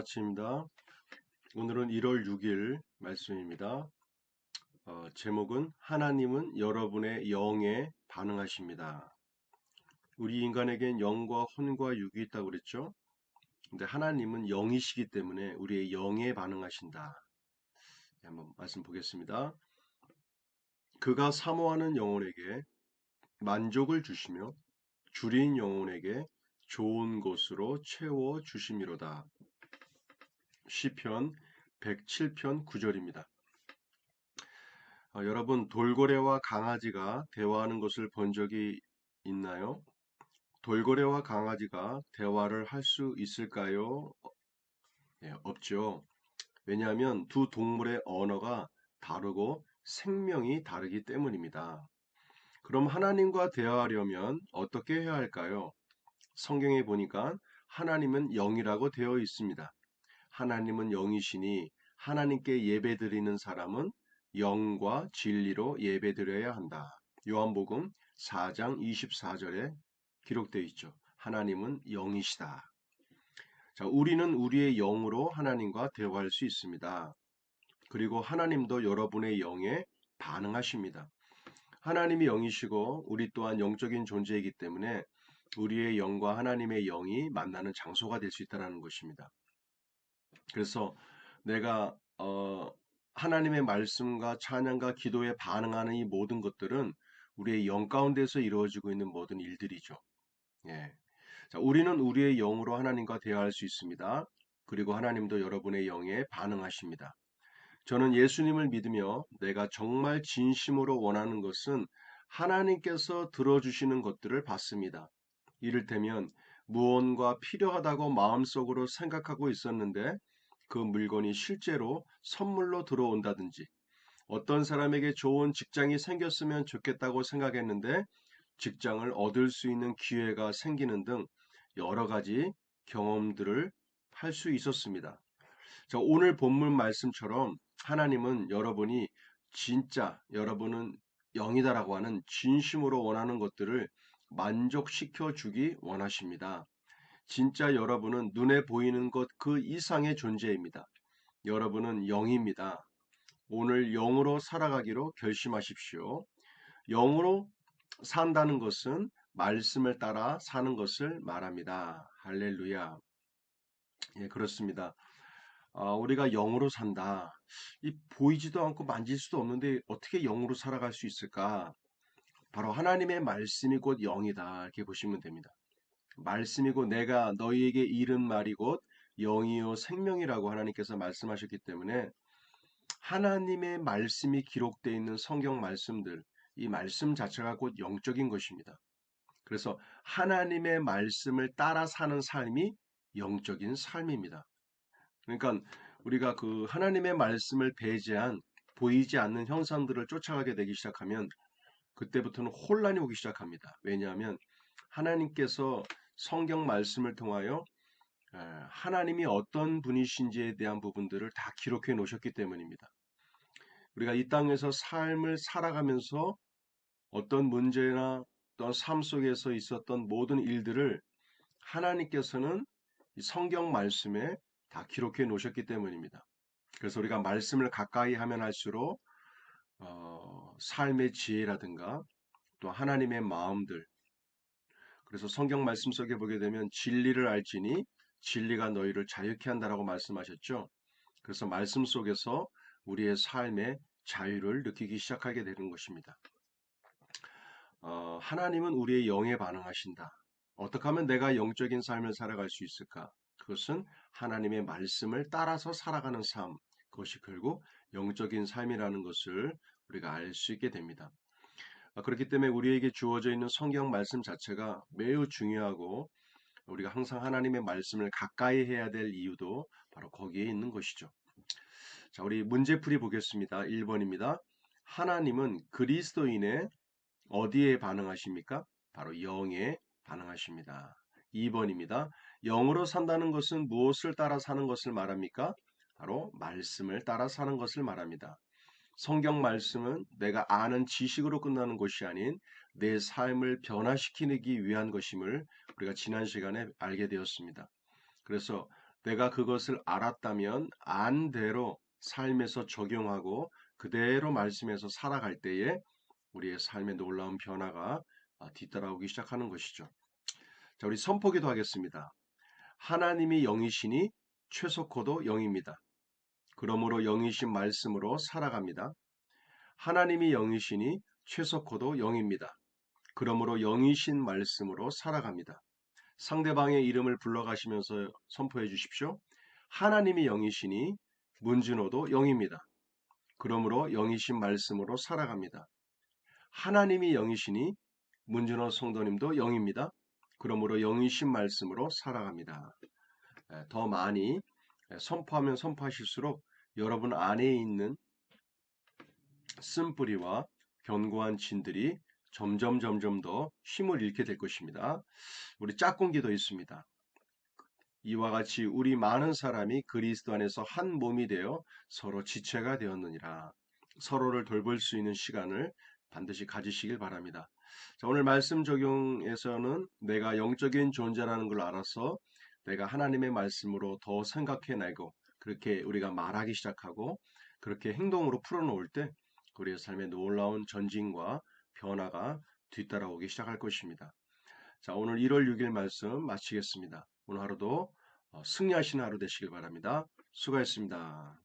아침입니다. 오늘은 1월 6일 말씀입니다. 제목은 하나님은 여러분의 영에 반응하십니다. 우리 인간에겐 영과 혼과 육이 있다고 그랬죠? 근데 하나님은 영이시기 때문에 우리의 영에 반응하신다. 한번 말씀 보겠습니다. 그가 사모하는 영혼에게 만족을 주시며 줄인 영혼에게 좋은 곳으로 채워 주심이로다. 시편 107편 9절입니다. 여러분, 돌고래와 강아지가 대화하는 것을 본 적이 있나요? 돌고래와 강아지가 대화를 할 수 있을까요? 없죠. 왜냐하면 두 동물의 언어가 다르고 생명이 다르기 때문입니다. 그럼 하나님과 대화하려면 어떻게 해야 할까요? 성경에 보니까 하나님은 영이라고 되어 있습니다. 하나님은 영이시니 하나님께 예배드리는 사람은 영과 진리로 예배드려야 한다. 요한복음 4장 24절에 기록되어 있죠. 하나님은 영이시다. 자, 우리는 우리의 영으로 하나님과 대화할 수 있습니다. 그리고 하나님도 여러분의 영에 반응하십니다. 하나님이 영이시고 우리 또한 영적인 존재이기 때문에 우리의 영과 하나님의 영이 만나는 장소가 될 수 있다는 것입니다. 그래서 내가 하나님의 말씀과 찬양과 기도에 반응하는 이 모든 것들은 우리의 영 가운데서 이루어지고 있는 모든 일들이죠. 예. 자, 우리는 우리의 영으로 하나님과 대화할 수 있습니다. 그리고 하나님도 여러분의 영에 반응하십니다. 저는 예수님을 믿으며 내가 정말 진심으로 원하는 것은 하나님께서 들어주시는 것들을 받습니다. 이를테면 무언가 필요하다고 마음속으로 생각하고 있었는데 그 물건이 실제로 선물로 들어온다든지, 어떤 사람에게 좋은 직장이 생겼으면 좋겠다고 생각했는데 직장을 얻을 수 있는 기회가 생기는 등 여러 가지 경험들을 할 수 있었습니다. 자, 오늘 본문 말씀처럼 하나님은 여러분이 진짜 여러분은 영이다라고 하는 진심으로 원하는 것들을 만족시켜 주기 원하십니다. 진짜 여러분은 눈에 보이는 것 그 이상의 존재입니다. 여러분은 영입니다. 오늘 영으로 살아가기로 결심하십시오. 영으로 산다는 것은 말씀을 따라 사는 것을 말합니다. 할렐루야. 예, 그렇습니다. 우리가 영으로 산다. 이 보이지도 않고 만질 수도 없는데 어떻게 영으로 살아갈 수 있을까? 바로 하나님의 말씀이 곧 영이다. 이렇게 보시면 됩니다. 말씀이고 내가 너희에게 이른 말이 곧 영이요 생명이라고 하나님께서 말씀하셨기 때문에 하나님의 말씀이 기록되어 있는 성경 말씀들, 이 말씀 자체가 곧 영적인 것입니다. 그래서 하나님의 말씀을 따라 사는 삶이 영적인 삶입니다. 그러니까 우리가 그 하나님의 말씀을 배제한 보이지 않는 현상들을 쫓아가게 되기 시작하면 그때부터는 혼란이 오기 시작합니다. 왜냐하면 하나님께서 성경 말씀을 통하여 하나님이 어떤 분이신지에 대한 부분들을 다 기록해 놓으셨기 때문입니다. 우리가 이 땅에서 삶을 살아가면서 어떤 문제나 또한 삶 속에서 있었던 모든 일들을 하나님께서는 이 성경 말씀에 다 기록해 놓으셨기 때문입니다. 그래서 우리가 말씀을 가까이 하면 할수록 삶의 지혜라든가 또 하나님의 마음들, 그래서 성경 말씀 속에 보게 되면 진리를 알지니 진리가 너희를 자유케 한다라고 말씀하셨죠. 그래서 말씀 속에서 우리의 삶의 자유를 느끼기 시작하게 되는 것입니다. 하나님은 우리의 영에 반응하신다. 어떻게 하면 내가 영적인 삶을 살아갈 수 있을까? 그것은 하나님의 말씀을 따라서 살아가는 삶, 그것이 결국 영적인 삶이라는 것을 우리가 알 수 있게 됩니다. 그렇기 때문에 우리에게 주어져 있는 성경 말씀 자체가 매우 중요하고 우리가 항상 하나님의 말씀을 가까이 해야 될 이유도 바로 거기에 있는 것이죠. 자, 우리 문제풀이 보겠습니다. 1번입니다. 하나님은 그리스도인의 어디에 반응하십니까? 바로 영에 반응하십니다. 2번입니다. 영으로 산다는 것은 무엇을 따라 사는 것을 말합니까? 바로 말씀을 따라 사는 것을 말합니다. 성경 말씀은 내가 아는 지식으로 끝나는 것이 아닌 내 삶을 변화시키기 위한 것임을 우리가 지난 시간에 알게 되었습니다. 그래서 내가 그것을 알았다면 안 대로 삶에서 적용하고 그대로 말씀에서 살아갈 때에 우리의 삶에 놀라운 변화가 뒤따라오기 시작하는 것이죠. 자, 우리 선포기도 하겠습니다. 하나님이 영이시니 최석호도 영입니다. 그러므로 영이신 말씀으로 살아갑니다. 하나님이 영이시니 최석호도 영입니다. 그러므로 영이신 말씀으로 살아갑니다. 상대방의 이름을 불러가시면서 선포해 주십시오. 하나님이 영이시니 문진호도 영입니다. 그러므로 영이신 말씀으로 살아갑니다. 하나님이 영이시니 문진호 성도님도 영입니다. 그러므로 영이신 말씀으로 살아갑니다. 더 많이 선포하면 선포하실수록 여러분 안에 있는 쓴뿌리와 견고한 진들이 점점 더 힘을 잃게 될 것입니다. 우리 짝꿍기도 있습니다. 이와 같이 우리 많은 사람이 그리스도 안에서 한 몸이 되어 서로 지체가 되었느니라. 서로를 돌볼 수 있는 시간을 반드시 가지시길 바랍니다. 자, 오늘 말씀 적용에서는 내가 영적인 존재라는 걸 알아서 내가 하나님의 말씀으로 더 생각해내고 그렇게 우리가 말하기 시작하고 그렇게 행동으로 풀어놓을 때 우리의 삶에 놀라운 전진과 변화가 뒤따라오기 시작할 것입니다. 자, 오늘 1월 6일 말씀 마치겠습니다. 오늘 하루도 승리하시는 하루 되시길 바랍니다. 수고하셨습니다.